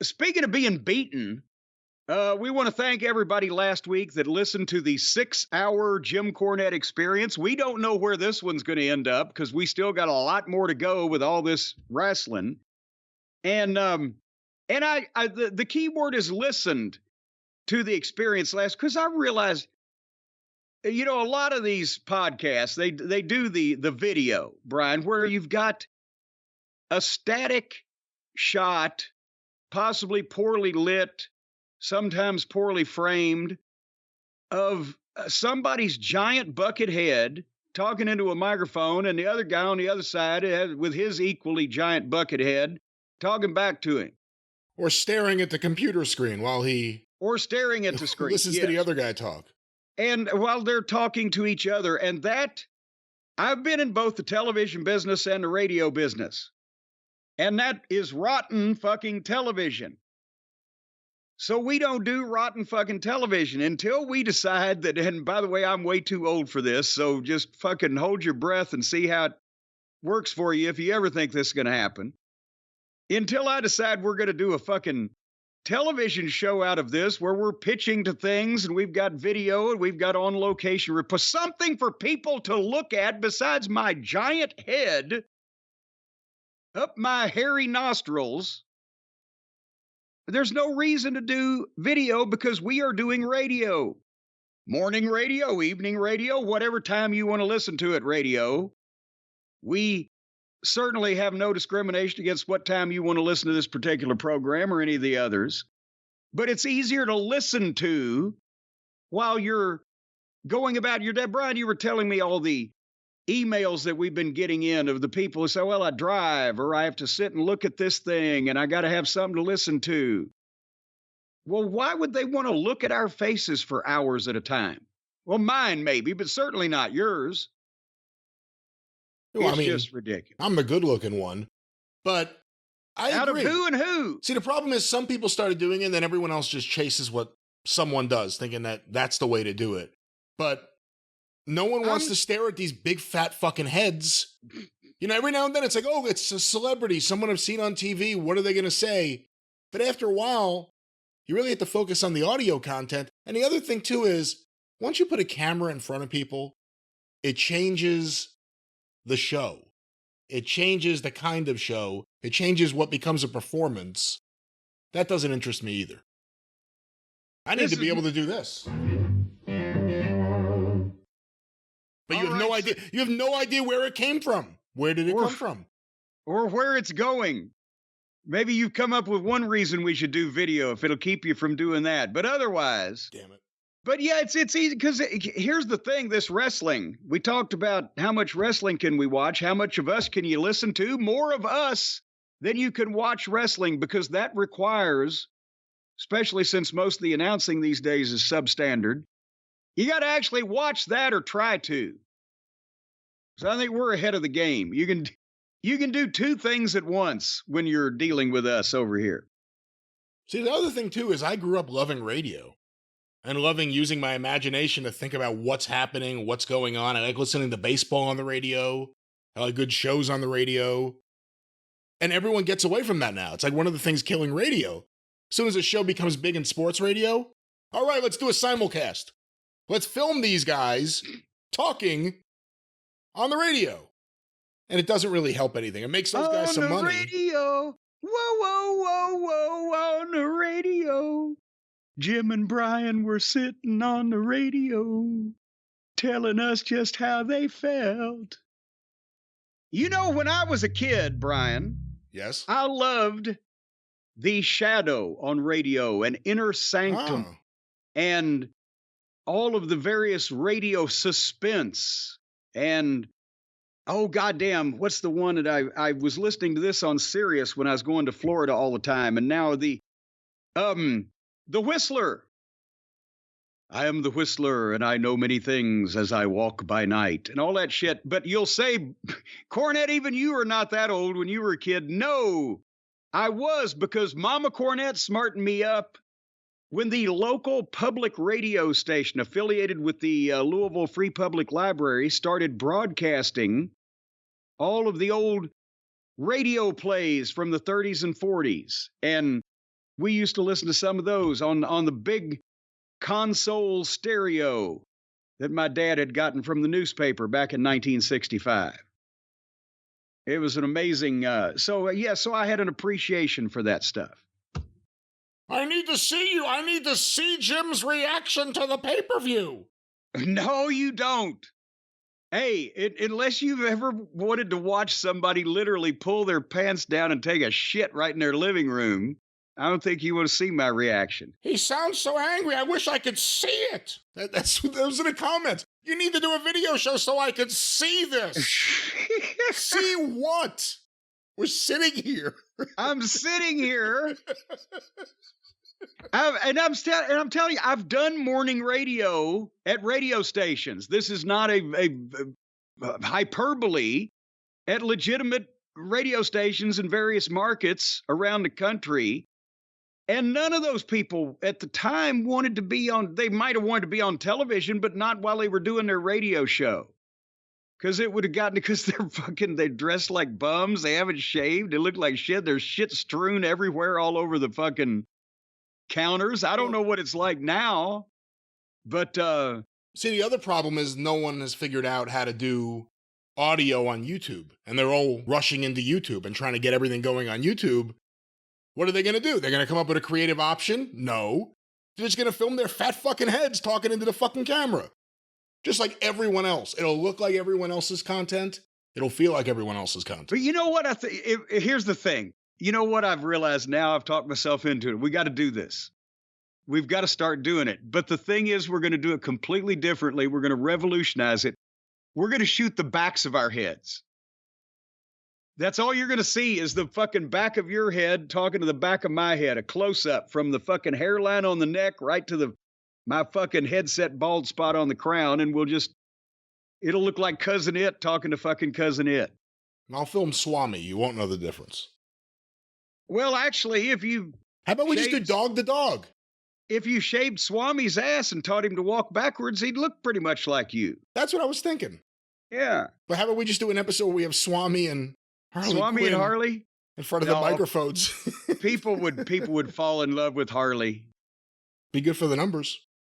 speaking of being beaten, we want to thank everybody last week that listened to the 6-hour Jim Cornette experience. We don't know where this one's going to end up because we still got a lot more to go with all this wrestling. And the key word is listened to the experience last, because I realized, a lot of these podcasts, they do the video, Brian, where you've got a static shot, possibly poorly lit, sometimes poorly framed, of somebody's giant bucket head talking into a microphone, and the other guy on the other side with his equally giant bucket head talking back to him. Or staring at the computer screen while he... Or staring at the screen. Listens to the other guy talk. And while they're talking to each other, and that, I've been in both the television business and the radio business. And that is rotten fucking television. So we don't do rotten fucking television until we decide that, and by the way, I'm way too old for this, so just fucking hold your breath and see how it works for you if you ever think this is going to happen. Until I decide we're going to do a fucking television show out of this where we're pitching to things and we've got video and we've got on location something for people to look at besides my giant head up my hairy nostrils. There's no reason to do video because we are doing radio. Morning radio, evening radio, whatever time you want to listen to it, radio. We certainly have no discrimination against what time you want to listen to this particular program or any of the others. But it's easier to listen to while you're going about your day. Brian, you were telling me all the emails that we've been getting in of the people who say, well, I drive, or I have to sit and look at this thing, and I got to have something to listen to. Well, why would they want to look at our faces for hours at a time? Well, mine maybe, but certainly not yours. It's just ridiculous. I'm the good-looking one, but I agree. Out of who and who? See, the problem is some people started doing it, and then everyone else just chases what someone does, thinking that that's the way to do it. But no one wants to stare at these big, fat fucking heads. Every now and then it's like, oh, it's a celebrity, someone I've seen on TV. What are they going to say? But after a while, you really have to focus on the audio content. And the other thing, too, is once you put a camera in front of people, it changes the show. It changes the kind of show. It changes what becomes a performance. That doesn't interest me either. I need to be able to do this. But you have no idea. You have no idea where it came from. Where did it come from? Or where it's going. Maybe you've come up with one reason we should do video if it'll keep you from doing that. But otherwise... Damn it. But yeah, it's easy because here's the thing, this wrestling. We talked about how much wrestling can we watch, how much of us can you listen to, more of us than you can watch wrestling, because that requires, especially since most of the announcing these days is substandard, you got to actually watch that or try to. So I think we're ahead of the game. You can do two things at once when you're dealing with us over here. See, the other thing too is I grew up loving radio. And loving using my imagination to think about what's happening, what's going on. I like listening to baseball on the radio. I like good shows on the radio. And everyone gets away from that now. It's like one of the things killing radio. As soon as a show becomes big in sports radio, all right, let's do a simulcast. Let's film these guys talking on the radio. And it doesn't really help anything. It makes those guys some money. On the radio. Whoa, whoa, whoa, whoa, on the radio. Jim and Brian were sitting on the radio, telling us just how they felt. When I was a kid, Brian. Yes. I loved The Shadow on radio and Inner Sanctum and all of the various radio suspense. And, oh, goddamn, what's the one that I was listening to this on Sirius when I was going to Florida all the time. And now The Whistler. I am the Whistler, and I know many things as I walk by night, and all that shit. But you'll say, Cornette, even you are not that old when you were a kid. No, I was, because Mama Cornette smartened me up when the local public radio station affiliated with the Louisville Free Public Library started broadcasting all of the old radio plays from the 30s and 40s. And We used to listen to some of those on the big console stereo that my dad had gotten from the newspaper back in 1965. It was an amazing, so I had an appreciation for that stuff. I need to see you. I need to see Jim's reaction to the pay-per-view. No, you don't. Hey, unless you've ever wanted to watch somebody literally pull their pants down and take a shit right in their living room, I don't think you want to see my reaction. He sounds so angry. I wish I could see it. Those are the comments. You need to do a video show so I could see this. See what? We're sitting here. I'm sitting here. I'm telling you, I've done morning radio at radio stations. This is not a hyperbole. At legitimate radio stations in various markets around the country. And none of those people at the time wanted to be on, they might have wanted to be on television, but not while they were doing their radio show. Because it would have gotten, because they dressed like bums. They haven't shaved. They look like shit. There's shit strewn everywhere all over the fucking counters. I don't know what it's like now, but see, the other problem is no one has figured out how to do audio on YouTube, and they're all rushing into YouTube and trying to get everything going on YouTube. What are they going to do? They're going to come up with a creative option? No. They're just going to film their fat fucking heads talking into the fucking camera. Just like everyone else. It'll look like everyone else's content. It'll feel like everyone else's content. But you know what? Here's the thing. You know what I've realized now? I've talked myself into it. We got to do this. We've got to start doing it. But the thing is, we're going to do it completely differently. We're going to revolutionize it. We're going to shoot the backs of our heads. That's all you're going to see is the fucking back of your head talking to the back of my head, a close-up from the fucking hairline on the neck right to my fucking headset bald spot on the crown, and it'll look like Cousin It talking to fucking Cousin It. And I'll film Swami. You won't know the difference. Well, actually, how about we just do dog to dog? If you shaved Swami's ass and taught him to walk backwards, he'd look pretty much like you. That's what I was thinking. Yeah. But how about we just do an episode where we have Swami and Harley Swami Quinn and Harley in front of the microphones? people would fall in love with Harley. Be good for the numbers.